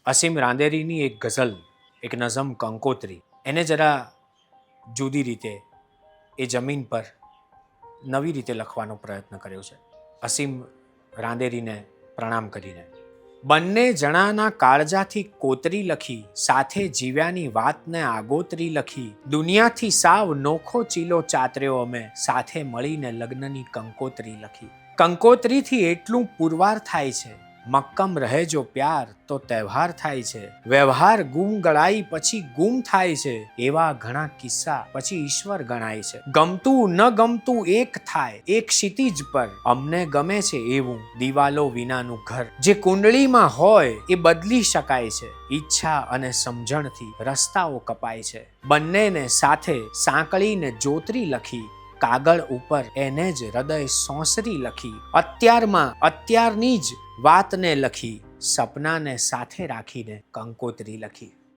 અસીમ રાંદેરીની એક ગઝલ, એક નઝમ કંકોત્રી, એને જરા જુદી રીતે એ જમીન પર નવી રીતે લખવાનો પ્રયત્ન કર્યો છે. અસીમ રાંદેરીને પ્રણામ કરીને. બંને જણાના કાળજાથી કોતરી લખી, સાથે જીવ્યાની વાતને આગોતરી લખી, દુનિયાથી સાવ નોખો ચીલો ચાતર્યો અમે, સાથે મળીને લગ્નની કંકોત્રી લખી. કંકોત્રીથી એટલું પુરવાર થાય છે, મક્કમ રહે જો પ્યાર તો તહેવાર થાય છે, વ્યવહાર ગુમ ગળાઈ પછી ગુમ થાય છે, એવા ઘણા કિસ્સા પછી ઈશ્વર ગણાય છે. ગમતું ન ગમતું એક થાય, એક ક્ષિતિજ પર અમને ગમે છે એવું દિવાલો વિનાનું ઘર, જે કુંડળીમાં હોય એ બદલી શકાય છે, ઈચ્છા અને સમજણથી રસ્તાઓ કપાય છે. બંનેને સાથે સાંકળીને જોતરી લખી, કાગળ ઉપર એને જ હૃદય સોંસરી લખી, અત્યારમાં અત્યારની જ વાતને લખી, સપનાને સાથે રાખીને કંકોત્રી લખી.